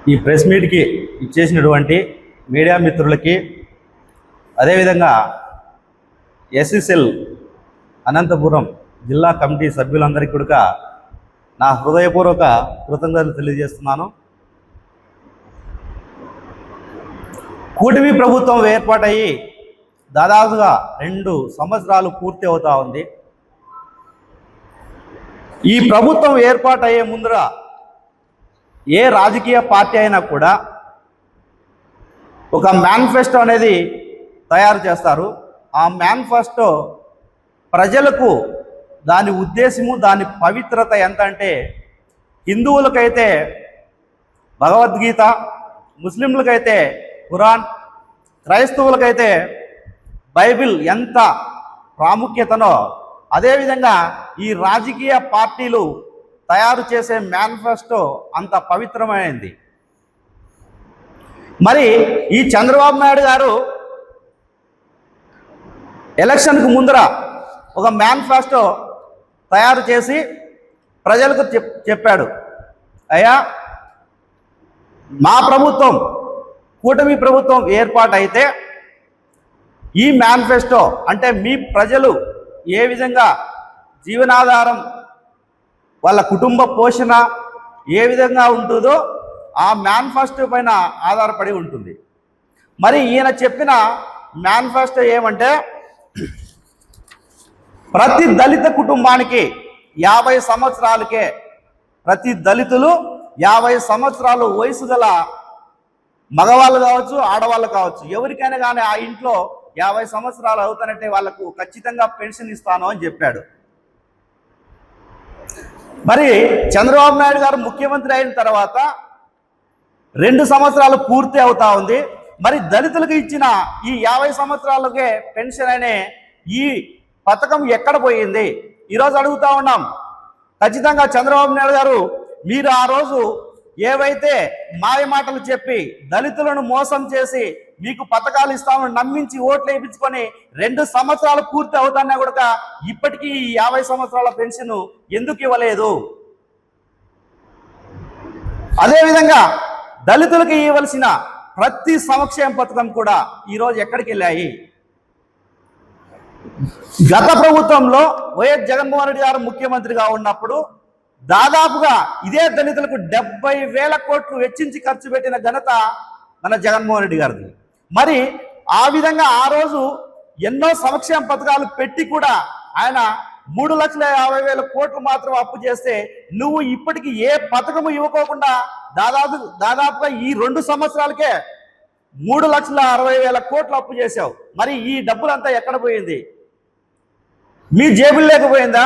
ఈ ప్రెస్ మీట్కి ఇచ్చేసినటువంటి మీడియా మిత్రులకి, అదేవిధంగా ఎస్సీసెల్ అనంతపురం జిల్లా కమిటీ సభ్యులందరికీ కూడా నా హృదయపూర్వక కృతజ్ఞతలు తెలియజేస్తున్నాను. కూటమి ప్రభుత్వం ఏర్పాటయ్యి దాదాపుగా 2 సంవత్సరాలు పూర్తి అవుతా ఉంది. ఈ ప్రభుత్వం ఏర్పాటయ్యే ముందర ఏ రాజకీయ పార్టీ అయినా కూడా ఒక మేనిఫెస్టో అనేది తయారు చేస్తారు. ఆ మేనిఫెస్టో ప్రజలకు దాని ఉద్దేశము, దాని పవిత్రత ఎంత అంటే, హిందువులకైతే భగవద్గీత, ముస్లింలకైతే ఖురాన్, క్రైస్తవులకైతే బైబిల్ ఎంత ప్రాముఖ్యతనో అదేవిధంగా ఈ రాజకీయ పార్టీలు తయారు చేసే మేనిఫెస్టో అంత పవిత్రమైనది. మరి ఈ చంద్రబాబు నాయుడు గారు ఎలక్షన్కు ముందర ఒక మేనిఫెస్టో తయారు చేసి ప్రజలకు చెప్పాడు, అయ్యా మా ప్రభుత్వం కూటమి ప్రభుత్వం ఏర్పాటైతే ఈ మేనిఫెస్టో అంటే మీ ప్రజలు ఏ విధంగా జీవనాధారం, వాళ్ళ కుటుంబ పోషణ ఏ విధంగా ఉంటుందో ఆ మేనిఫెస్టో పైన ఆధారపడి ఉంటుంది. మరి ఈయన చెప్పిన మేనిఫెస్టో ఏమంటే, ప్రతి దళిత కుటుంబానికి 50 సంవత్సరాలకే, ప్రతి దళితులు 50 సంవత్సరాలు వయసు గల మగవాళ్ళు కావచ్చు, ఆడవాళ్ళు కావచ్చు, ఎవరికైనా కానీ ఆ ఇంట్లో 50 సంవత్సరాలు అవుతానంటే వాళ్లకు ఖచ్చితంగా పెన్షన్ ఇస్తాను అని చెప్పాడు. మరి చంద్రబాబు నాయుడు గారు ముఖ్యమంత్రి అయిన తర్వాత 2 సంవత్సరాలు పూర్తి అవుతా ఉంది. మరి దళితులకు ఇచ్చిన ఈ 50 సంవత్సరాలకే పెన్షన్ అనే ఈ పథకం ఎక్కడ పోయింది? ఈరోజు అడుగుతా ఉన్నాం. ఖచ్చితంగా చంద్రబాబు నాయుడు గారు, మీరు ఆ రోజు ఏవైతే మాయ మాటలు చెప్పి దళితులను మోసం చేసి మీకు పథకాలు ఇస్తామని నమ్మించి ఓట్లు వేయించుకొని 2 సంవత్సరాలు పూర్తి అవుతాన్నా కూడా ఇప్పటికీ 50 సంవత్సరాల పెన్షన్ ఎందుకు ఇవ్వలేదు? అదేవిధంగా దళితులకు ఇవ్వాల్సిన ప్రతి సంక్షేమ పథకం కూడా ఈరోజు ఎక్కడికి వెళ్ళాయి? గత ప్రభుత్వంలో వైఎస్ జగన్మోహన్ రెడ్డి గారు ముఖ్యమంత్రిగా ఉన్నప్పుడు దాదాపుగా ఇదే దళితులకు 70,000 కోట్లు వెచ్చించి ఖర్చు పెట్టిన ఘనత మన జగన్మోహన్ రెడ్డి గారిది. మరి ఆ విధంగా ఆ రోజు ఎన్నో సంక్షేమ పథకాలు పెట్టి కూడా ఆయన 3,50,000 కోట్లు మాత్రం అప్పు చేస్తే, నువ్వు ఇప్పటికీ ఏ పథకము ఇవ్వకోకుండా దాదాపుగా ఈ 2 సంవత్సరాలకే 3,60,000 కోట్లు అప్పు చేశావు. మరి ఈ డబ్బులంతా ఎక్కడ పోయింది? మీ జేబులు లేకపోయిందా?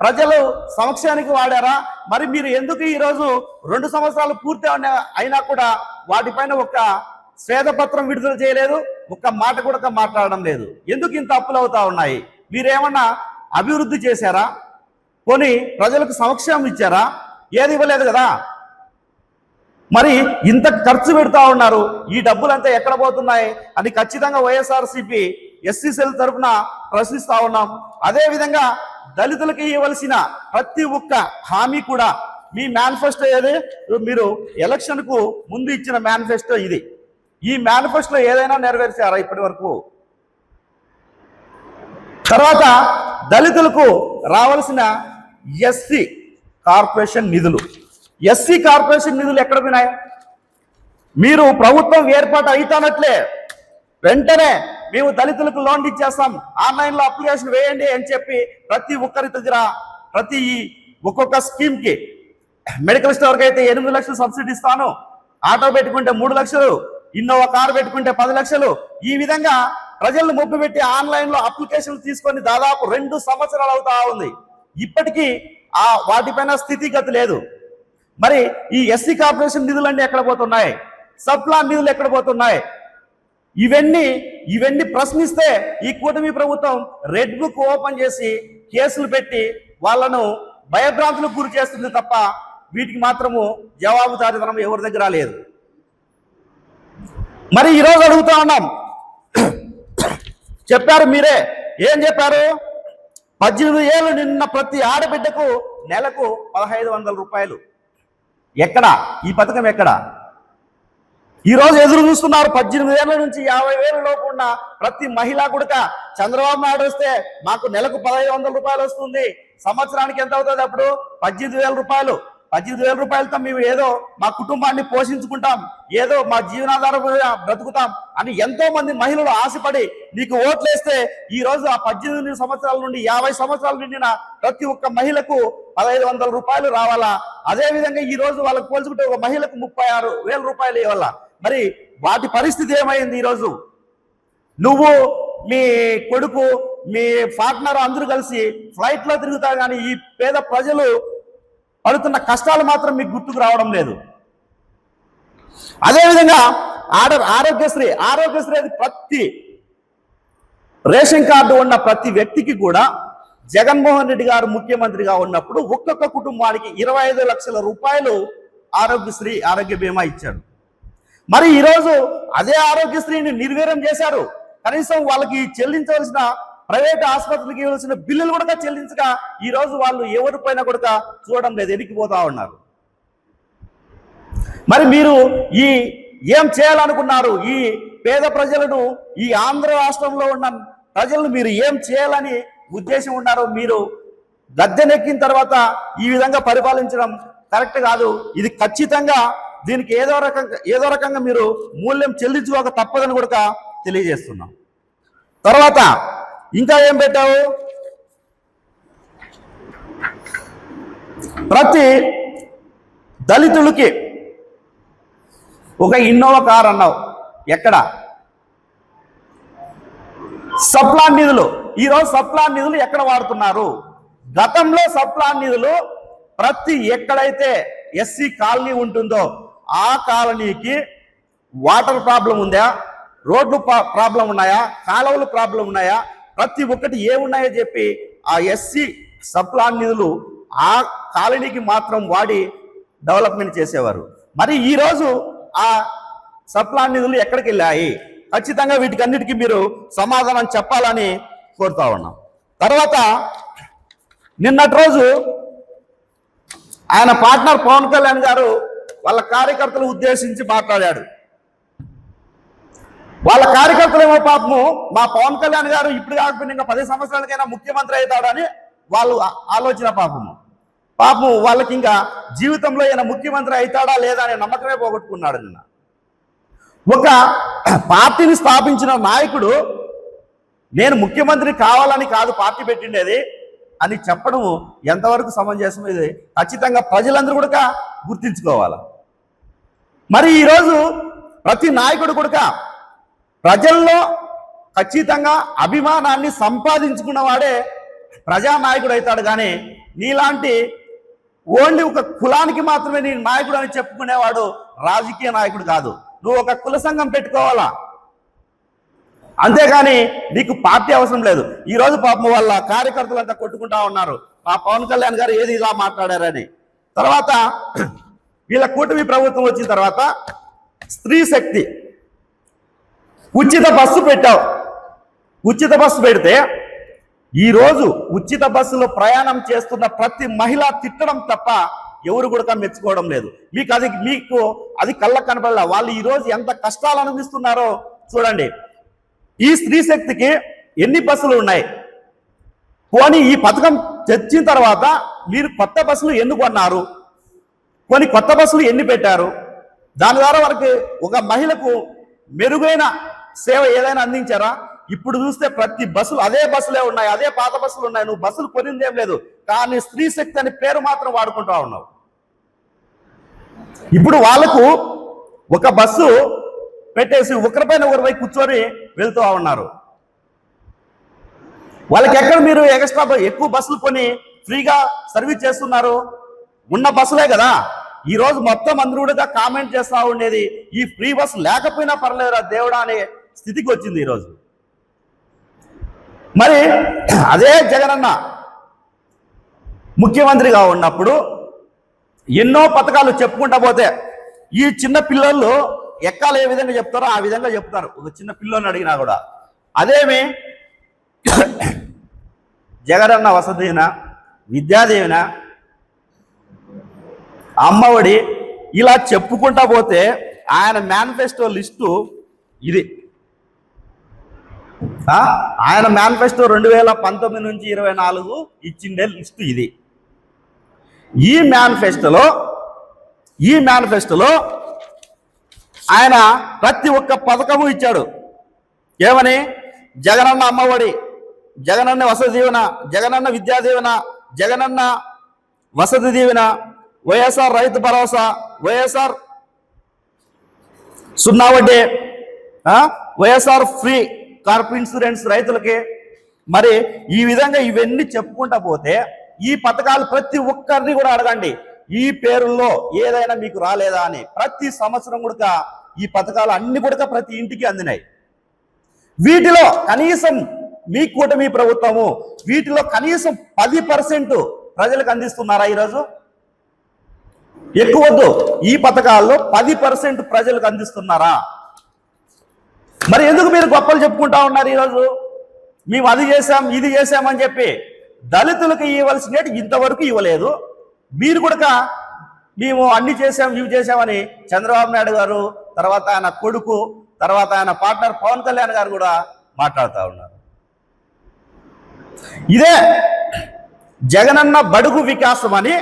ప్రజలు సంక్షేమానికి వాడారా? మరి మీరు ఎందుకు ఈరోజు 2 సంవత్సరాలు పూర్తి అయినా కూడా వాటిపైన ఒక శ్వేతపత్రం విడుదల చేయలేదు? ఒక్క మాట కూడా మాట్లాడడం లేదు. ఎందుకు ఇంత అప్పులు అవుతా ఉన్నాయి? మీరేమన్నా అభివృద్ధి చేశారా? పోనీ ప్రజలకు సంక్షేమం ఇచ్చారా? ఏది ఇవ్వలేదు కదా. మరి ఇంత ఖర్చు పెడతా ఉన్నారు, ఈ డబ్బులంతా ఎక్కడ పోతున్నాయి అని ఖచ్చితంగా వైఎస్ఆర్సీపీ ఎస్సీసీల తరఫున ప్రశ్నిస్తా ఉన్నాం. అదేవిధంగా దళితులకి ఇవ్వాల్సిన ప్రతి ఒక్క హామీ కూడా మీ మేనిఫెస్టో ఏది, మీరు ఎలక్షన్కు ముందు ఇచ్చిన మేనిఫెస్టో ఇది. ఈ మేనిఫెస్టోలో ఏదైనా నెరవేర్చారా ఇప్పటి వరకు? తర్వాత దళితులకు రావాల్సిన ఎస్సీ కార్పొరేషన్ నిధులు, ఎస్సీ కార్పొరేషన్ నిధులు ఎక్కడ పోయినాయి? మీరు ప్రభుత్వం ఏర్పాటు అవుతానట్లే వెంటనే మేము దళితులకు లోన్ ఇచ్చేస్తాం, ఆన్లైన్లో అప్లికేషన్ వేయండి అని చెప్పి ప్రతి ఒక్కరి దగ్గర ప్రతి ఒక్కొక్క స్కీమ్కి, మెడికల్ స్టోర్కి అయితే 8 లక్షలు సబ్సిడీ ఇస్తాను, ఆటో పెట్టుకుంటే 3 లక్షలు, ఇన్నోవా కారు పెట్టుకుంటే 10 లక్షలు, ఈ విధంగా ప్రజలను మొబ్బు పెట్టి ఆన్లైన్లో అప్లికేషన్లు తీసుకొని దాదాపు 2 సంవత్సరాలు అవుతా ఉంది. ఇప్పటికీ వాటిపైన స్థితిగతి లేదు. మరి ఈ ఎస్సీ కార్పొరేషన్ నిధులన్నీ ఎక్కడ పోతున్నాయి? సబ్ ప్లాన్ నిధులు ఎక్కడ పోతున్నాయి? ఇవన్నీ ప్రశ్నిస్తే ఈ కూటమి ప్రభుత్వం రెడ్ బుక్ ఓపెన్ చేసి కేసులు పెట్టి వాళ్ళను భయభ్రాంతులకు గురి చేస్తుంది తప్ప వీటికి మాత్రము జవాబుదారీతనం ఎవరి దగ్గర లేదు. మరి ఈరోజు అడుగుతా ఉన్నాం, చెప్పారు మీరే, ఏం చెప్పారు? 18 ఏళ్ళు నిన్న ప్రతి ఆడబిడ్డకు నెలకు 1,500 రూపాయలు. ఎక్కడ ఈ పథకం? ఎక్కడ? ఈ రోజు ఎదురు చూస్తున్నారు 18 ఏళ్ల నుంచి 50,000 లోపు ఉన్న ప్రతి మహిళా కూడా చంద్రబాబు నాయుడు వస్తే మాకు నెలకు 1,500 రూపాయలు వస్తుంది, సంవత్సరానికి ఎంత అవుతుంది అప్పుడు 18,000 రూపాయలు. 18,000 రూపాయలతో మేము ఏదో మా కుటుంబాన్ని పోషించుకుంటాం, ఏదో మా జీవనాధారం బ్రతుకుతాం అని ఎంతో మంది మహిళలు ఆశపడి నీకు ఓట్లేస్తే ఈ రోజు ఆ 18 సంవత్సరాల నుండి 50 సంవత్సరాల నిండిన ప్రతి ఒక్క మహిళకు 1,500 రూపాయలు రావాలా. అదే విధంగా ఈ రోజు వాళ్ళకు పోల్చుకుంటే ఒక మహిళకు 36,000 రూపాయలు ఇవ్వాలా. మరి వాటి పరిస్థితి ఏమైంది? ఈరోజు నువ్వు మీ కొడుకు మీ పార్ట్నర్ అందరూ కలిసి ఫ్లైట్ లో తిరుగుతారు, కానీ ఈ పేద ప్రజలు పడుతున్న కష్టాలు మాత్రం మీకు గుర్తుకు రావడం లేదు. అదేవిధంగా ఆరోగ్యశ్రీ అది ప్రతి రేషన్ కార్డు ఉన్న ప్రతి వ్యక్తికి కూడా జగన్మోహన్ రెడ్డి గారు ముఖ్యమంత్రిగా ఉన్నప్పుడు ఒక్కొక్క కుటుంబానికి 25 లక్షల రూపాయలు ఆరోగ్య బీమా ఇచ్చాడు. మరి ఈరోజు అదే ఆరోగ్యశ్రీని నిర్వీర్యం చేశారు. కనీసం వాళ్ళకి చెల్లించవలసిన ప్రైవేట్ ఆసుపత్రికి ఇవ్వాల్సిన బిల్లులు కూడా చెల్లించక ఈ రోజు వాళ్ళు ఎవరిపైన కూడా చూడడం లేదు, ఎదిగిపోతా ఉన్నారు. మరి మీరు ఏం చేయాలనుకున్నారు? ఈ పేద ప్రజలను, ఈ ఆంధ్ర రాష్ట్రంలో ఉన్న ప్రజలను మీరు ఏం చేయాలని ఉద్దేశం ఉన్నారు? మీరు గద్దెనెక్కిన తర్వాత ఈ విధంగా పరిపాలించడం కరెక్ట్ కాదు. ఇది ఖచ్చితంగా దీనికి ఏదో రకంగా మీరు మూల్యం చెల్లించుకోక తప్పదని కూడా తెలియజేస్తున్నాం. తర్వాత ఇంకా ఏం పెట్టావు? ప్రతి దళితులకి ఒక ఇన్నోవా కార్ అన్నావు. ఎక్కడ? సప్లాన్ నిధులు. ఈరోజు సప్లాన్ నిధులు ఎక్కడ వాడుతున్నారు? గతంలో సప్లాన్ నిధులు ప్రతి ఎక్కడైతే ఎస్సీ కాలనీ ఉంటుందో ఆ కాలనీకి వాటర్ ప్రాబ్లం ఉందా, రోడ్లు ప్రాబ్లం ఉన్నాయా, కాలువలు ప్రాబ్లం ఉన్నాయా, ప్రతి ఒక్కటి ఏమున్నాయో చెప్పి ఆ ఎస్సీ సప్లాన్ నిధులు ఆ కాలనీకి మాత్రం వాడి డెవలప్మెంట్ చేసేవారు. మరి ఈరోజు ఆ సప్లాన్ నిధులు ఎక్కడికి వెళ్ళాయి? ఖచ్చితంగా వీటికన్నిటికీ మీరు సమాధానం చెప్పాలని కోరుతా ఉన్నాం. తర్వాత నిన్నటి రోజు ఆయన పార్ట్నర్ పవన్ కళ్యాణ్ గారు వాళ్ళ కార్యకర్తలు ఉద్దేశించి మాట్లాడాడు. వాళ్ళ కార్యకర్తలేమో పాపము మా పవన్ కళ్యాణ్ గారు ఇప్పుడు కాకపోయినా ఇంకా 10 సంవత్సరాలకైనా ముఖ్యమంత్రి అవుతాడని వాళ్ళు ఆలోచన. పాపము వాళ్ళకి ఇంకా జీవితంలో ఈయన ముఖ్యమంత్రి అవుతాడా లేదా అనే నమ్మకమే పోగొట్టుకున్నాడు. నిన్న ఒక పార్టీని స్థాపించిన నాయకుడు నేను ముఖ్యమంత్రి కావాలని కాదు పార్టీ పెట్టిండేది అని చెప్పడం ఎంతవరకు సమంజసం? ఇది ఖచ్చితంగా ప్రజలందరూ కూడా గుర్తించుకోవాలి. మరి ఈరోజు ప్రతి నాయకుడు కూడా ప్రజల్లో ఖచ్చితంగా అభిమానాన్ని సంపాదించుకున్న వాడే ప్రజానాయకుడు అవుతాడు. కానీ నీలాంటి ఓన్లీ ఒక కులానికి మాత్రమే నీ నాయకుడు అని చెప్పుకునేవాడు రాజకీయ నాయకుడు కాదు. నువ్వు ఒక కుల సంఘం పెట్టుకోవాలా, అంతేగాని నీకు పార్టీ అవసరం లేదు. ఈ రోజు పాపం వాళ్ళ కార్యకర్తలంతా కొట్టుకుంటా ఉన్నారు మా పవన్ కళ్యాణ్ గారు ఏది ఇలా మాట్లాడారని. తర్వాత వీళ్ళ కూటమి ప్రభుత్వం వచ్చిన తర్వాత స్త్రీ శక్తి ఉచిత బస్సు పెట్టావు. ఉచిత బస్సు పెడితే ఈరోజు ఉచిత బస్సులో ప్రయాణం చేస్తున్న ప్రతి మహిళ తిట్టడం తప్ప ఎవరు కూడా మెచ్చుకోవడం లేదు. మీకు అది కళ్ళకు కనపడలే. వాళ్ళు ఈరోజు ఎంత కష్టాలు అనుభవిస్తున్నారో చూడండి. ఈ స్త్రీ శక్తికి ఎన్ని బస్సులు ఉన్నాయి? పోనీ ఈ పథకం తెచ్చిన తర్వాత మీరు కొత్త బస్సులు ఎన్ని కొన్నారు? కొన్ని కొత్త బస్సులు ఎన్ని పెట్టారు? దాని ద్వారా వారికి ఒక మహిళకు మెరుగైన సేవ ఏదైనా అందించారా? ఇప్పుడు చూస్తే ప్రతి బస్సులు అదే బస్సులే ఉన్నాయి, అదే పాత బస్సులు ఉన్నాయి. నువ్వు బస్సులు కొనిందేం లేదు, కానీ స్త్రీ శక్తి అని పేరు మాత్రం వాడుకుంటా ఉన్నావు. ఇప్పుడు వాళ్ళకు ఒక బస్సు పెట్టేసి ఒకరిపైన ఒకరిపై కూర్చొని వెళ్తూ ఉన్నారు. వాళ్ళకి ఎక్కడ మీరు ఎక్స్ట్రా ఎక్కువ బస్సులు కొని ఫ్రీగా సర్వీస్ చేస్తున్నారు? ఉన్న బస్సులే కదా. ఈ రోజు మొత్తం అందరూ కూడా కామెంట్ చేస్తా ఉండేది ఈ ఫ్రీ బస్సు లేకపోయినా పర్లేదురా దేవుడా అనే స్థితికి వచ్చింది ఈరోజు. మరి అదే జగనన్న ముఖ్యమంత్రిగా ఉన్నప్పుడు ఎన్నో పథకాలు చెప్పుకుంటా పోతే ఈ చిన్న పిల్లలు ఎక్కాలు ఏ విధంగా చెప్తారో ఆ విధంగా చెప్తారు. ఒక చిన్న పిల్లని అడిగినా కూడా అదేమి జగనన్న వసతిన, విద్యాదేవిన, అమ్మఒడి ఇలా చెప్పుకుంటా పోతే ఆయన మేనిఫెస్టో లిస్టు ఇది. ఆయన మేనిఫెస్టో 2019 నుంచి 24 ఇచ్చిండే లిస్టు ఇది. ఈ మేనిఫెస్టోలో ఆయన ప్రతి ఒక్క పథకము ఇచ్చాడు. ఏమని? జగనన్న అమ్మఒడి, జగనన్న వసతి దీవెన, జగనన్న విద్యా దీవెన, జగనన్న వసతి దీవెన, వైఎస్ఆర్ రైతు భరోసా, వైఎస్ఆర్ 0 వడ్డీ, వైఎస్ఆర్ ఫ్రీ కార్ప్ ఇన్సూరెన్స్ రైతులకి. మరి ఈ విధంగా ఇవన్నీ చెప్పుకుంటా పోతే ఈ పథకాలు ప్రతి ఒక్కరిని కూడా అడగండి, ఈ పేరుల్లో ఏదైనా మీకు రాలేదా అని. ప్రతి సంవత్సరం కూడా ఈ పథకాలు అన్ని కూడా ప్రతి ఇంటికి అందినాయి. వీటిలో కనీసం మీ కూటమి ప్రభుత్వము వీటిలో కనీసం 10% ప్రజలకు అందిస్తున్నారా ఈరోజు? ఎక్కువద్దు, ఈ పథకాల్లో 10% ప్రజలకు అందిస్తున్నారా? మరి ఎందుకు మీరు గొప్పలు చెప్పుకుంటా ఉన్నారు ఈరోజు? మేము అది చేశాం, ఇది చేశామని చెప్పి. దళితులకు ఇవ్వాల్సినట్టు ఇంతవరకు ఇవ్వలేదు. మీరు కూడా మేము అన్ని చేశాం, ఇవి చేశామని చంద్రబాబు నాయుడు గారు, తర్వాత ఆయన కొడుకు, తర్వాత ఆయన పార్ట్నర్ పవన్ కళ్యాణ్ గారు కూడా మాట్లాడుతూ ఉన్నారు. ఇదే జగనన్న బడుగు వికాసం అని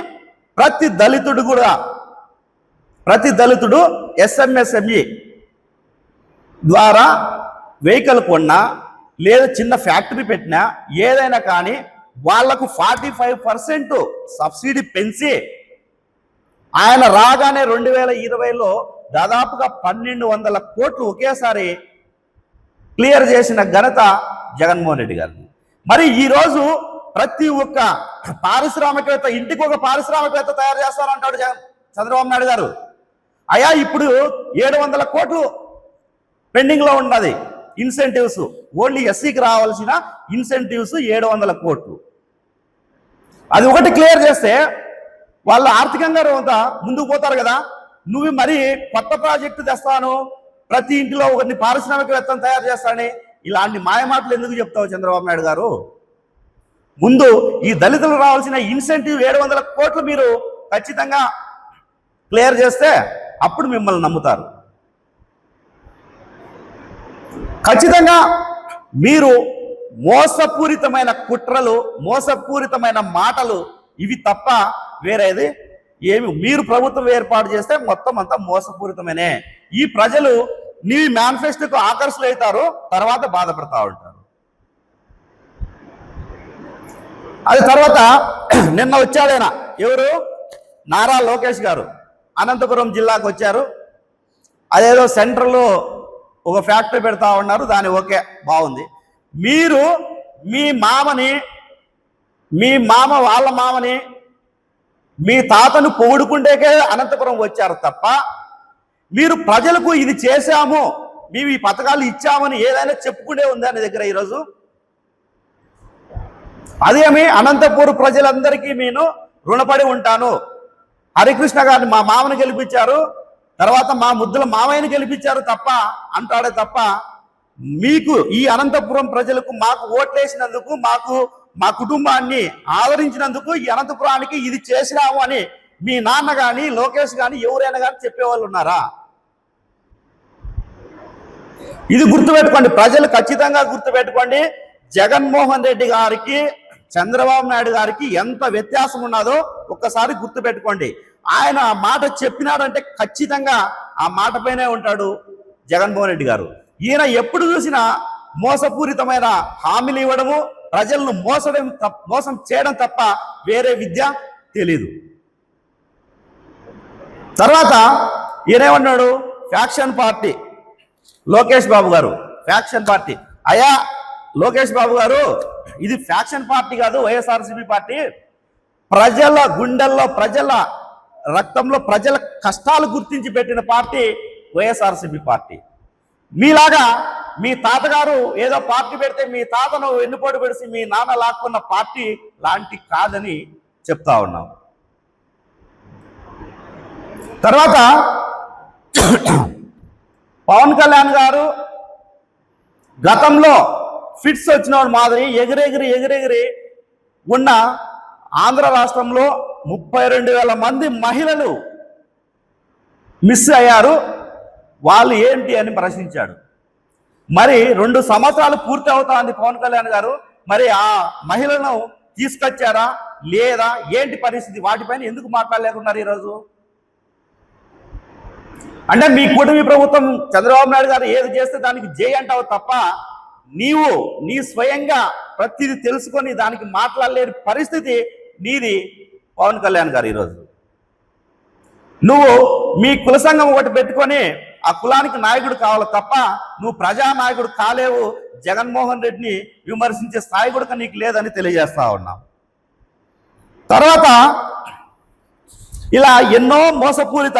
ప్రతి దళితుడు ఎస్ఎంఎస్ఎంఈ ద్వారా వెహికల్ కొన్నా లేదా చిన్న ఫ్యాక్టరీ పెట్టినా ఏదైనా కానీ వాళ్లకు 45% సబ్సిడీ పెంచి ఆయన రాగానే 2020లో దాదాపుగా 1200 కోట్లు ఒకేసారి క్లియర్ చేసిన ఘనత జగన్మోహన్ రెడ్డి గారిని. మరి ఈరోజు ప్రతి ఒక్క పారిశ్రామికవేత్త, ఇంటికి ఒక పారిశ్రామికవేత్త తయారు చేస్తారంటాడు చంద్రబాబు నాయుడు గారు. అయ్యా ఇప్పుడు 700 కోట్లు పెండింగ్లో ఉన్నది ఇన్సెంటివ్స్. ఓన్లీ ఎస్సీకి రావాల్సిన ఇన్సెంటివ్స్ 700 కోట్లు. అది ఒకటి క్లియర్ చేస్తే వాళ్ళు ఆర్థికంగా ముందుకు పోతారు కదా. నువ్వు మరి కొత్త ప్రాజెక్టు తెస్తాను, ప్రతి ఇంటిలో ఒకరిని పారిశ్రామికవేత్తను తయారు చేస్తానని ఇలాంటి మాయమాటలు ఎందుకు చెప్తావు చంద్రబాబు నాయుడు గారు? ముందు ఈ దళితులు రావాల్సిన ఇన్సెంటివ్ 700 కోట్లు మీరు ఖచ్చితంగా క్లియర్ చేస్తే అప్పుడు మిమ్మల్ని నమ్ముతారు. ఖచ్చితంగా మీరు మోసపూరితమైన కుట్రలు, మోసపూరితమైన మాటలు ఇవి తప్ప వేరేది ఏమి. మీరు ప్రభుత్వం ఏర్పాటు చేస్తే మొత్తం అంతా మోసపూరితమేనే. ఈ ప్రజలు నీ మేనిఫెస్టోకు ఆకర్షితులవుతారు, తర్వాత బాధపడతా ఉంటారు. అది తర్వాత నిన్న వచ్చాడైనా ఎవరు? నారా లోకేష్ గారు అనంతపురం జిల్లాకు వచ్చారు. అదేదో సెంట్రల్లో ఒక ఫ్యాక్టరీ పెడతా ఉన్నారు, దాని ఓకే బాగుంది. మీరు మీ మామ వాళ్ళ మామని మీ తాతను పొగుడుకుంటేకే అనంతపురం వచ్చారు తప్ప మీరు ప్రజలకు ఇది చేశాము, మేము ఈ పథకాలు ఇచ్చామని ఏదైనా చెప్పుకుంటే ఉందా నీ దగ్గర ఈరోజు? అదేమి అనంతపురం ప్రజలందరికీ నేను రుణపడి ఉంటాను. హరికృష్ణ గారిని మా మామని గెలిపించారు, తర్వాత మా ముద్దుల మామయ్యని గెలిపించారు తప్ప అంటాడే తప్ప మీకు ఈ అనంతపురం ప్రజలకు మాకు ఓట్లేసినందుకు, మా కుటుంబాన్ని ఆదరించినందుకు ఈ అనంతపురానికి ఇది చేసినాము అని మీ నాన్న కానీ లోకేష్ కానీ ఎవరైనా కానీ చెప్పేవాళ్ళు ఉన్నారా? ఇది గుర్తుపెట్టుకోండి, ప్రజలు ఖచ్చితంగా గుర్తుపెట్టుకోండి. జగన్మోహన్ రెడ్డి గారికి చంద్రబాబు నాయుడు గారికి ఎంత వ్యత్యాసం ఉన్నదో ఒక్కసారి గుర్తుపెట్టుకోండి. ఆయన ఆ మాట చెప్పినాడంటే ఖచ్చితంగా ఆ మాట పైనే ఉంటాడు జగన్మోహన్ రెడ్డి గారు. ఈయన ఎప్పుడు చూసినా మోసపూరితమైన హామీలు ఇవ్వడము, ప్రజలను మోసం చేయడం తప్ప వేరే విద్య తెలీదు. తర్వాత ఈయనేమన్నాడు? ఫ్యాక్షన్ పార్టీ లోకేష్ బాబు గారు, ఫ్యాక్షన్ పార్టీ. అయ్యా లోకేష్ బాబు గారు, ఇది ఫ్యాక్షన్ పార్టీ కాదు, వైఎస్ఆర్సీపీ పార్టీ. ప్రజల గుండెల్లో, ప్రజల రక్తంలో ప్రజల కష్టాలు గుర్తించి పెట్టిన పార్టీ వైఎస్ఆర్సీపీ పార్టీ. మీలాగా మీ తాతగారు ఏదో పార్టీ పెడితే మీ తాతను వెన్నుపోటు పెడిసి మీ నాన్న లాక్కున్న పార్టీ లాంటి కాదని చెప్తా ఉన్నాం. తర్వాత పవన్ కళ్యాణ్ గారు గతంలో ఫిట్స్ వచ్చిన మాదిరి ఎగిరెగిరి ఉన్న ఆంధ్ర రాష్ట్రంలో 32,000 మంది మహిళలు మిస్ అయ్యారు. వాళ్ళు ఏంటి అని ప్రశ్నించాడు. మరి 2 సంవత్సరాలు పూర్తి అవుతా ఉంది పవన్ కళ్యాణ్ గారు, మరి ఆ మహిళను తీసుకొచ్చారా లేదా, ఏంటి పరిస్థితి, వాటిపైన ఎందుకు మాట్లాడలేకున్నారు ఈరోజు? అంటే మీ కూటమి ప్రభుత్వం చంద్రబాబు నాయుడు గారు ఏది చేస్తే దానికి జై అంటావు తప్ప నీ స్వయంగా ప్రతిదీ తెలుసుకొని దానికి మాట్లాడలేని పరిస్థితి నీది పవన్ కళ్యాణ్ గారు. ఈరోజు నువ్వు మీ కుల సంఘం ఒకటి పెట్టుకొని ఆ కులానికి నాయకుడు కావాలి తప్ప నువ్వు ప్రజానాయకుడు కాలేవు. జగన్మోహన్ రెడ్డిని విమర్శించే స్థాయి కూడా నీకు లేదని తెలియజేస్తా ఉన్నాం. తర్వాత ఇలా ఎన్నో మోసపూరిత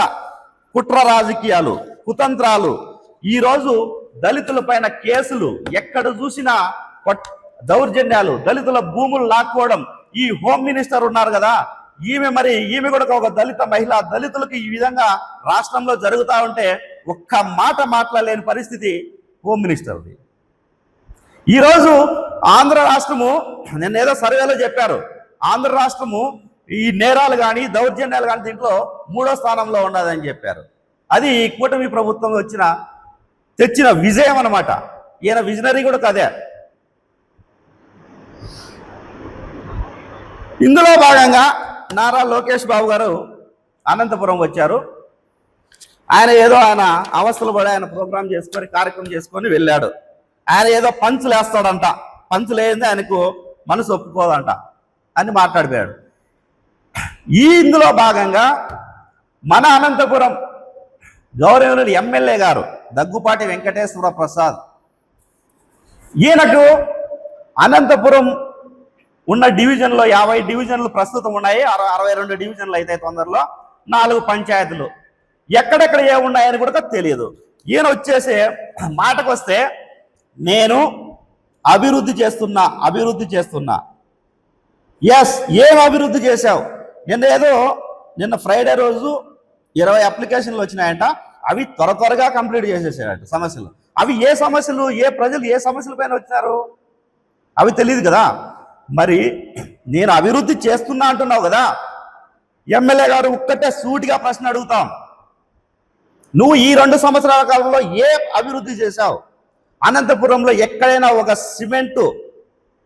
కుట్ర రాజకీయాలు, కుతంత్రాలు, ఈరోజు దళితుల పైన కేసులు, ఎక్కడ చూసినా దౌర్జన్యాలు, దళితుల భూములు లాక్కోవడం. ఈ హోమ్ మినిస్టర్ ఉన్నారు కదా, ఈమె కూడా ఒక దళిత మహిళ. దళితులకు ఈ విధంగా రాష్ట్రంలో జరుగుతూ ఉంటే ఒక్క మాట మాట్లాడలేని పరిస్థితి హోమ్ మినిస్టర్ది. ఈరోజు ఆంధ్ర రాష్ట్రము, నిన్నేదో సర్వేలో చెప్పారు, ఆంధ్ర రాష్ట్రము ఈ నేరాలు కానీ దౌర్జన్యాలు కానీ దీంట్లో 3వ స్థానంలో ఉన్నదని చెప్పారు. అది కూటమి ప్రభుత్వం తెచ్చిన విజయం అన్నమాట. ఈయన విజనరీ కూడా కదే. ఇందులో భాగంగా నారా లోకేష్ బాబు గారు అనంతపురం వచ్చారు. ఆయన అవస్థలు పడి ఆయన ప్రోగ్రాం చేసుకొని కార్యక్రమం చేసుకొని వెళ్ళాడు. ఆయన ఏదో పంచులు వేస్తాడంట, పంచులు వేయింది ఆయనకు మనసు ఒప్పుకోదంట అని మాట్లాడిపోయాడు. ఇందులో భాగంగా మన అనంతపురం గౌరవనీయులు ఎమ్మెల్యే గారు దగ్గుపాటి వెంకటేశ్వర ప్రసాద్, ఈయనకు అనంతపురం ఉన్న డివిజన్లో 50 డివిజన్లు ప్రస్తుతం ఉన్నాయి. 62 డివిజన్లు అయితే తొందరలో 4 పంచాయతీలు, ఎక్కడెక్కడ ఏమున్నాయని కూడా తెలియదు. ఈయన వచ్చేసే మాటకు వస్తే, నేను అభివృద్ధి చేస్తున్నా. ఎస్, ఏం అభివృద్ధి చేశావు? నిన్న ఫ్రైడే రోజు 20 అప్లికేషన్లు వచ్చినాయంట. అవి త్వరగా కంప్లీట్ చేసేసాయంట సమస్యలు. అవి ఏ సమస్యలు, ప్రజలు ఏ సమస్యల పైన వచ్చినారు అవి తెలియదు కదా. మరి నేను అభివృద్ధి చేస్తున్నా అంటున్నావు కదా, ఎమ్మెల్యే గారు ఒక్కటే సూటిగా ప్రశ్న అడుగుతాం, నువ్వు ఈ 2 సంవత్సరాల కాలంలో ఏ అభివృద్ధి చేశావు? అనంతపురంలో ఎక్కడైనా ఒక సిమెంటు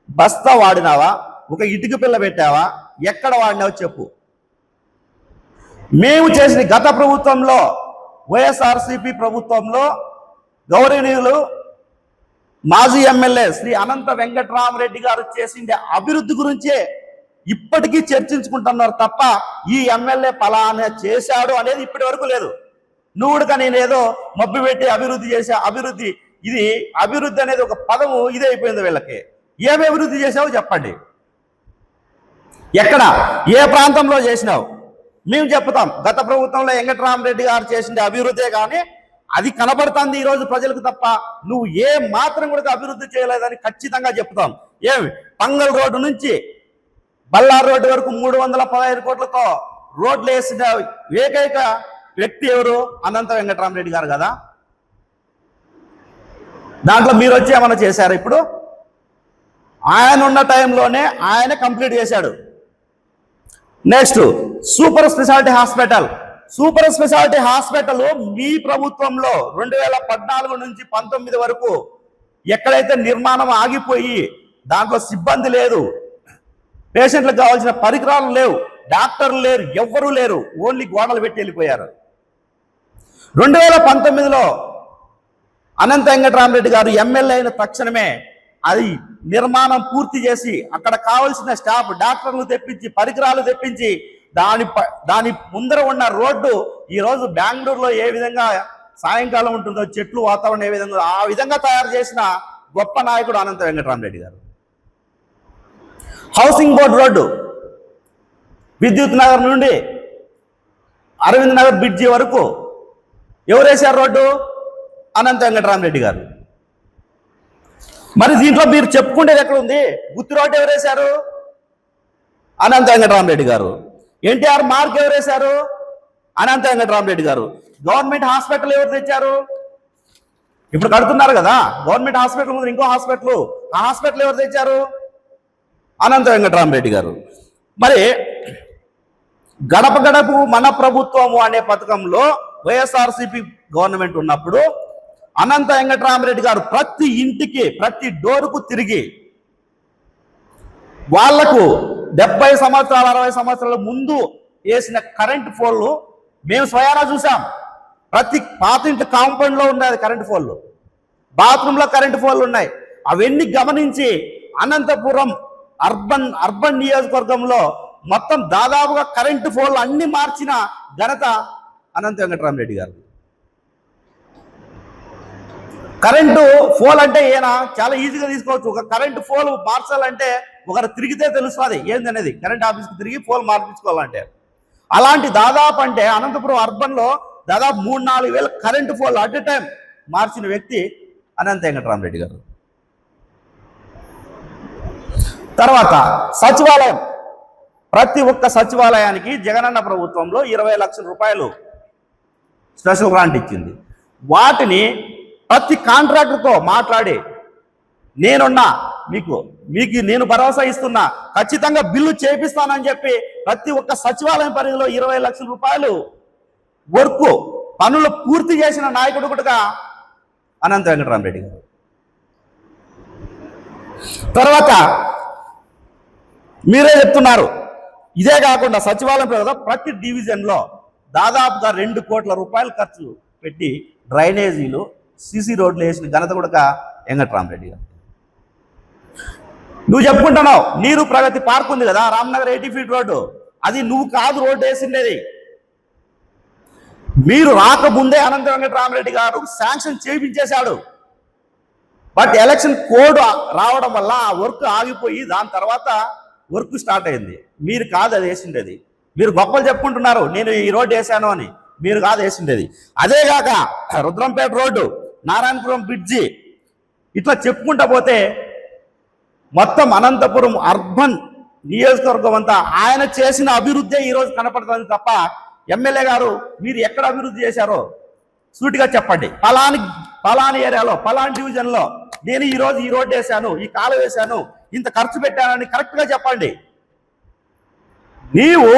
బస్తా వాడినావా? ఒక ఇటుక పిల్ల పెట్టావా? ఎక్కడ వాడినావు చెప్పు. మేము చేసిన గత ప్రభుత్వంలో, వైఎస్ఆర్సీపీ ప్రభుత్వంలో గౌరవనీయులు మాజీ ఎమ్మెల్యే శ్రీ అనంత వెంకటరామరెడ్డి గారు చేసిన అభివృద్ధి గురించే ఇప్పటికీ చర్చించుకుంటున్నారు తప్ప ఈ ఎమ్మెల్యే పలానా చేశాడు అనేది ఇప్పటి వరకు లేదు. నువ్వుడుగా నేనేదో మబ్బు పెట్టి అభివృద్ధి చేసా, అభివృద్ధి అనేది ఒక పదము ఇదే అయిపోయింది వీళ్ళకి. ఏమి అభివృద్ధి చేసావో చెప్పండి, ఎక్కడ ఏ ప్రాంతంలో చేసినావు? మేము చెప్తాం, గత ప్రభుత్వంలో వెంకటరామరెడ్డి గారు చేసిన అభివృద్ధే కానీ అది కనబడుతుంది ఈరోజు ప్రజలకు తప్ప నువ్వు ఏ మాత్రం కూడా అభివృద్ధి చేయలేదని ఖచ్చితంగా చెప్తాం. పంగల్ రోడ్డు నుంచి బల్లారు రోడ్డు వరకు 315 కోట్లతో రోడ్లు వేసిన ఏకైక వ్యక్తి ఎవరు? అనంత వెంకటరామరెడ్డి గారు కదా. దాంట్లో మీరు వచ్చి ఏమన్నా చేశారు? ఇప్పుడు ఆయన ఉన్న టైంలోనే ఆయన కంప్లీట్ చేశాడు. నెక్స్ట్ సూపర్ స్పెషాలిటీ హాస్పిటల్ మీ ప్రభుత్వంలో 2014 నుంచి 19 వరకు ఎక్కడైతే నిర్మాణం ఆగిపోయి దాంట్లో సిబ్బంది లేదు, పేషెంట్లకు కావాల్సిన పరికరాలు లేవు, డాక్టర్లు లేరు, ఎవ్వరూ లేరు, ఓన్లీ గోడలు పెట్టి వెళ్ళిపోయారు. 2019లో అనంత వెంకటరామరెడ్డి గారు ఎమ్మెల్యే అయిన తక్షణమే అది నిర్మాణం పూర్తి చేసి అక్కడ కావలసిన స్టాఫ్, డాక్టర్లు తెప్పించి, పరికరాలు తెప్పించి దాని ముందర ఉన్న రోడ్డు ఈరోజు బెంగళూరులో ఏ విధంగా సాయంకాలం ఉంటుందో, చెట్లు వాతావరణం ఏ విధంగా, ఆ విధంగా తయారు చేసిన గొప్ప నాయకుడు అనంత వెంకటరామరెడ్డి గారు. హౌసింగ్ బోర్డు రోడ్డు విద్యుత్ నగర్ నుండి అరవింద్ నగర్ బ్రిడ్జి వరకు ఎవరు వేశారు రోడ్డు? అనంత వెంకటరామరెడ్డి గారు. మరి దీంట్లో మీరు చెప్పుకునేది ఎక్కడ ఉంది? గుత్తి రోడ్డు ఎవరు వేశారు? అనంత వెంకటరామరెడ్డి గారు. ఎన్టీఆర్ మార్క్ ఎవరు వేశారు? అనంత వెంకటరామరెడ్డి గారు. గవర్నమెంట్ హాస్పిటల్ ఎవరు తెచ్చారు? ఇప్పుడు కడుతున్నారు కదా గవర్నమెంట్ హాస్పిటల్ ముందు ఇంకో హాస్పిటల్, ఆ హాస్పిటల్ ఎవరు తెచ్చారు? అనంత వెంకటరామరెడ్డి గారు. మరి గడప గడపకు మన ప్రభుత్వము అనే పథకంలో వైఎస్ఆర్సీపీ గవర్నమెంట్ ఉన్నప్పుడు అనంత వెంకటరామరెడ్డి గారు ప్రతి ఇంటికి ప్రతి డోరుకు తిరిగి వాళ్లకు 70 సంవత్సరాలు 60 సంవత్సరాల ముందు వేసిన కరెంటు పోల్లు మేము స్వయానా చూసాం. ప్రతి పాత ఇంటి కాంపౌండ్ లో ఉన్నాయి కరెంటు పోల్లు, బాత్రూమ్ లో కరెంటు పోల్లు ఉన్నాయి. అవన్నీ గమనించి అనంతపురం అర్బన్ నియోజకవర్గంలో మొత్తం దాదాపుగా కరెంటు పోల్లు అన్ని మార్చిన ఘనత అనంత వెంకటరామరెడ్డి గారు. కరెంటు పోల్ అంటే ఏనా చాలా ఈజీగా తీసుకోవచ్చు. ఒక కరెంటు పోల్ మార్చాలంటే ఒకరు తిరిగితే తెలుస్తుంది ఏందనేది, కరెంట్ ఆఫీస్కి తిరిగి పోల్ మార్పించుకోవాలంటే. అలాంటి దాదాపు అంటే అనంతపురం అర్బన్లో దాదాపు 3-4 వేల current pole at a time మార్చిన వ్యక్తి అనంత వెంకటరామరెడ్డి గారు. తర్వాత సచివాలయం, ప్రతి ఒక్క సచివాలయానికి జగనన్న ప్రభుత్వంలో 20 లక్షల రూపాయలు స్పెషల్ గ్రాంట్ ఇచ్చింది. వాటిని ప్రతి కాంట్రాక్టర్తో మాట్లాడి నేనున్నా, మీకు నేను భరోసా ఇస్తున్నా, ఖచ్చితంగా బిల్లు చేపిస్తానని చెప్పి ప్రతి ఒక్క సచివాలయం పరిధిలో 20 లక్షల రూపాయలు వర్క్ పనులు పూర్తి చేసిన నాయకుడు కూడా అనంత వెంకటరామరెడ్డి గారు. తర్వాత మీరే చెప్తున్నారు, ఇదే కాకుండా సచివాలయం పరిధిలో ప్రతి డివిజన్లో దాదాపుగా 2 కోట్ల రూపాయలు ఖర్చు పెట్టి డ్రైనేజీలు సిసి రోడ్లు వేసిన ఘనత కూడా వెంకటరామరెడ్డి గారు. నువ్వు చెప్పుకుంటున్నావు నీరు ప్రగతి పార్క్ ఉంది కదా, రామ్నగర్ 80 ఫీట్ రోడ్డు, అది నువ్వు కాదు రోడ్డు వేసిండేది. మీరు రాకముందే అనంత వెంకటరామరెడ్డి గారు శాంక్షన్ చేయించేశాడు. బట్ ఎలక్షన్ కోడ్ రావడం వల్ల ఆ వర్క్ ఆగిపోయి దాని తర్వాత వర్క్ స్టార్ట్ అయింది. మీరు కాదు అది వేసిండేది. మీరు గొప్పలు చెప్పుకుంటున్నారు నేను ఈ రోడ్డు వేసాను అని, మీరు కాదు వేసిండేది. అదేగాక రుద్రంపేట రోడ్డు, నారాయణపురం బ్రిడ్జి, ఇట్లా చెప్పుకుంటా పోతే మొత్తం అనంతపురం అర్బన్ నియోజకవర్గం అంతా ఆయన చేసిన అభివృద్ధి ఈరోజు కనపడుతుంది తప్ప ఎమ్మెల్యే గారు మీరు ఎక్కడ అభివృద్ధి చేశారో సూటిగా చెప్పండి. పలాని ఏరియాలో పలాని డివిజన్లో నేను ఈరోజు ఈ రోడ్డు వేశాను, ఈ కాలువ వేశాను, ఇంత ఖర్చు పెట్టానని కరెక్ట్గా చెప్పండి. నీవు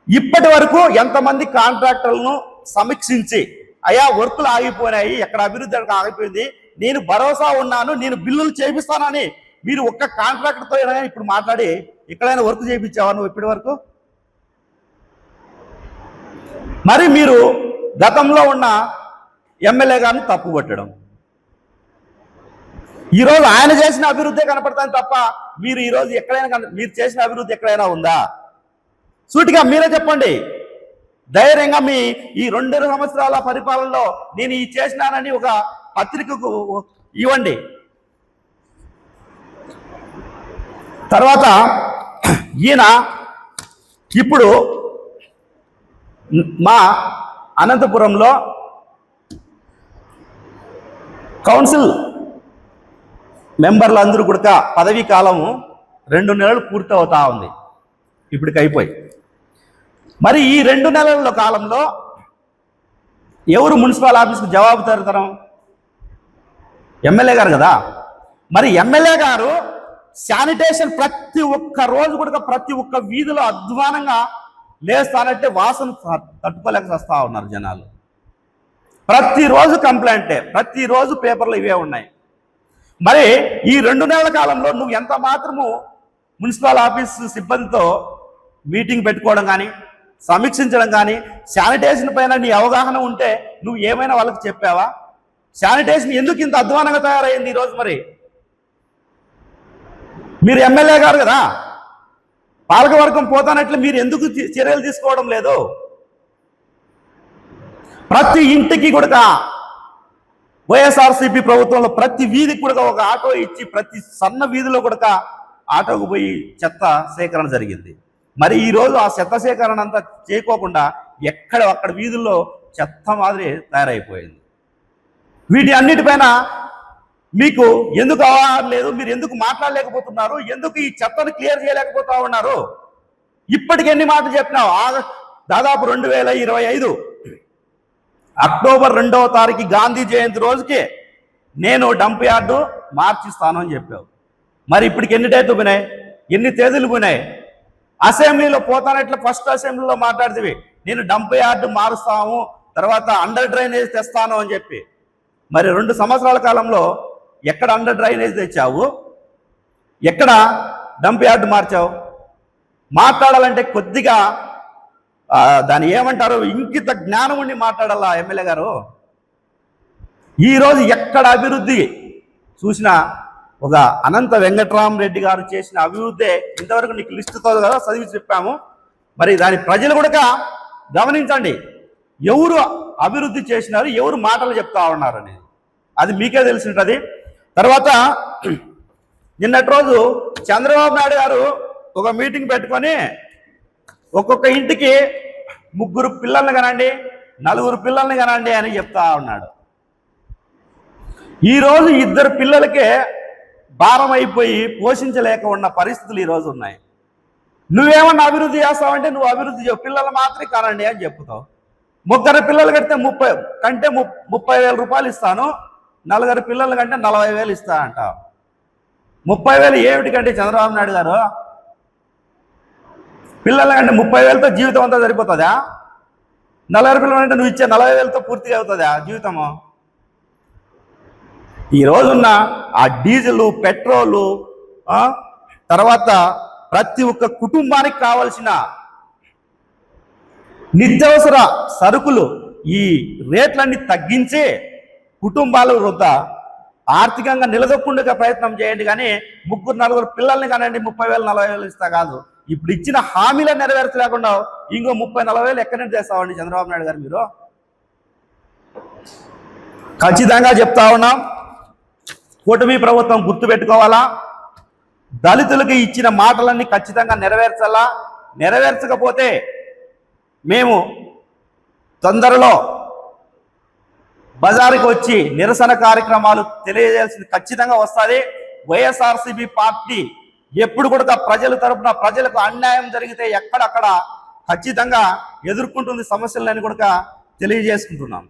ఇప్పటి వరకు ఎంతమంది కాంట్రాక్టర్లను సమీక్షించి అయా వర్కులు ఆగిపోయినాయి, ఎక్కడ అభివృద్ధి ఆగిపోయింది, నేను భరోసా ఉన్నాను, నేను బిల్లులు చేపిస్తానని మీరు ఒక్క కాంట్రాక్టర్తో ఇప్పుడు మాట్లాడి ఎక్కడైనా వర్క్ చేయించావా నువ్వు ఇప్పటి వరకు? మరి మీరు గతంలో ఉన్న ఎమ్మెల్యే గారిని తప్పుపట్టడం, ఈరోజు ఆయన చేసిన అభివృద్ధి కనపడుతుంది తప్ప మీరు ఈరోజు ఎక్కడైనా మీరు చేసిన అభివృద్ధి ఎక్కడైనా ఉందా? సూటిగా మీరే చెప్పండి. ధైర్యంగా మీ ఈ 2 సంవత్సరాల పరిపాలనలో నేను ఈ చేసినానని ఒక పత్రికకు ఇవ్వండి. తర్వాత ఈయన ఇప్పుడు మా అనంతపురంలో కౌన్సిల్ మెంబర్లందరూ కూడా పదవీ కాలము 2 నెలలు పూర్తి అవుతా ఉంది ఇప్పటికి అయిపోయి. మరి ఈ 2 నెలల కాలంలో ఎవరు మున్సిపల్ ఆఫీస్కి జవాబుదారీతనం? ఎమ్మెల్యే గారు కదా. మరి ఎమ్మెల్యే గారు శానిటేషన్ ప్రతి ఒక్క రోజు కూడా ప్రతి ఒక్క వీధిలో అధ్వానంగా లేస్తానంటే వాసన తట్టుకోలేక వస్తూ ఉన్నారు జనాలు. ప్రతిరోజు కంప్లైంటే, ప్రతిరోజు పేపర్లు ఇవే ఉన్నాయి. మరి ఈ 2 నెలల కాలంలో నువ్వు ఎంత మాత్రము మున్సిపల్ ఆఫీస్ సిబ్బందితో మీటింగ్ పెట్టుకోవడం కానీ సమీక్షించడం కానీ శానిటేషన్ పైన నీ అవగాహన ఉంటే నువ్వు ఏమైనా వాళ్ళకి చెప్పావా? శానిటేషన్ ఎందుకు ఇంత అధ్వానంగా తయారైంది ఈరోజు? మరి మీరు ఎమ్మెల్యే గారు కదా, పాలకవర్గం పోతానట్లు మీరు ఎందుకు చర్యలు తీసుకోవడం లేదు? ప్రతి ఇంటికి కూడా వైఎస్ఆర్సీపీ ప్రభుత్వంలో ప్రతి వీధికి కూడా ఒక ఆటో ఇచ్చి ప్రతి సన్న వీధిలో కూడా ఆటోకు పోయి చెత్త సేకరణ జరిగింది. మరి ఈరోజు ఆ చెత్త సేకరణ అంతా చేయకోకుండా అక్కడ వీధుల్లో చెత్త మాదిరి తయారైపోయింది. వీటి అన్నిటిపైన మీకు ఎందుకు అవగాహన లేదు? మీరు ఎందుకు మాట్లాడలేకపోతున్నారు? ఎందుకు ఈ చెత్తను క్లియర్ చేయలేకపోతా ఉన్నారు? ఇప్పటికి ఎన్ని మాటలు చెప్పినావు? దాదాపు 2025 అక్టోబర్ 2వ తారీఖు గాంధీ జయంతి రోజుకి నేను డంప్ యార్డు మార్చిస్తాను అని చెప్పావు. మరి ఇప్పటికి ఎన్ని డేట్లు పోయినాయి? ఎన్ని తేదీలు పోయినాయి? అసెంబ్లీలో పోతానట్లు ఫస్ట్ అసెంబ్లీలో మాట్లాడితే నేను డంప్ యార్డ్ మారుస్తాము, తర్వాత అండర్ డ్రైనేజ్ తెస్తాను అని చెప్పి. మరి 2 సంవత్సరాల కాలంలో ఎక్కడ అండర్ డ్రైనేజ్ తెచ్చావు, ఎక్కడ డంప్ యార్డ్ మార్చావు? మాట్లాడాలంటే కొద్దిగా దాన్ని ఏమంటారు, ఇంకిత జ్ఞానం ఉండి మాట్లాడాలా ఎమ్మెల్యే గారు. ఈరోజు ఎక్కడ అభివృద్ధి చూసినా ఒక అనంత వెంకట్రామరెడ్డి గారు చేసిన అభివృద్ధి ఇంతవరకు నీకు లిస్టుతో కదా చదివి చెప్పాము. మరి దాని ప్రజలు కూడా గమనించండి, ఎవరు అభివృద్ధి చేసినారు, ఎవరు మాటలు చెప్తా ఉన్నారు అనేది అది మీకే తెలిసి ఉంటుంది. తర్వాత నిన్నటి రోజు చంద్రబాబు నాయుడు గారు ఒక మీటింగ్ పెట్టుకొని ఒక్కొక్క ఇంటికి 3 పిల్లల్ని కనండి, 4 పిల్లల్ని కనండి అని చెప్తా ఉన్నాడు. ఈరోజు 2 పిల్లలకే భారం అయిపోయి పోషించలేక ఉన్న పరిస్థితులు ఈరోజు ఉన్నాయి. నువ్వేమన్నా అభివృద్ధి చేస్తావంటే నువ్వు అభివృద్ధి చేయవు, పిల్లలు మాత్రమే కనండి అని చెప్తావు. 3 పిల్లలు కడితే 30,000 రూపాయలు ఇస్తాను, 4 పిల్లలు కంటే 40,000 ఇస్తా అంటావు. 30,000 ఏమిటికంటే చంద్రబాబు నాయుడు గారు, పిల్లల కంటే 30,000తో జీవితం అంతా సరిపోతుందా? 40 పిల్లలు అంటే నువ్వు ఇచ్చే 40,000తో పూర్తిగా అవుతుందా జీవితము? ఈ రోజున్న ఆ డీజిల్, పెట్రోలు, తర్వాత ప్రతి ఒక్క కుటుంబానికి కావలసిన నిత్యావసర సరుకులు ఈ రేట్లన్నీ తగ్గించి కుటుంబాల వృద్ధ ఆర్థికంగా నిలదొక్కుండగా ప్రయత్నం చేయండి. కానీ 3-4 పిల్లల్ని కానండి 30,000 40,000 ఇస్తా కాదు. ఇప్పుడు ఇచ్చిన హామీలను నెరవేర్చలేకుండా ఇంకో 30-40,000 ఎక్కడి నుంచి తెస్తామండి చంద్రబాబు నాయుడు గారు? మీరు ఖచ్చితంగా చెప్తా ఉన్నాం, కూటమి ప్రభుత్వం గుర్తుపెట్టుకోవాలా, దళితులకి ఇచ్చిన మాటలన్నీ ఖచ్చితంగా నెరవేర్చాలా. నెరవేర్చకపోతే మేము తొందరలో బజారుకి వచ్చి నిరసన కార్యక్రమాలు తెలియజేయాల్సింది ఖచ్చితంగా వస్తుంది. వైఎస్ఆర్సీపీ పార్టీ ఎప్పుడు కూడా ప్రజల తరపున ప్రజలకు అన్యాయం జరిగితే ఎక్కడక్కడ ఖచ్చితంగా ఎదుర్కొంటుంది సమస్యలని కూడా తెలియజేసుకుంటున్నాం.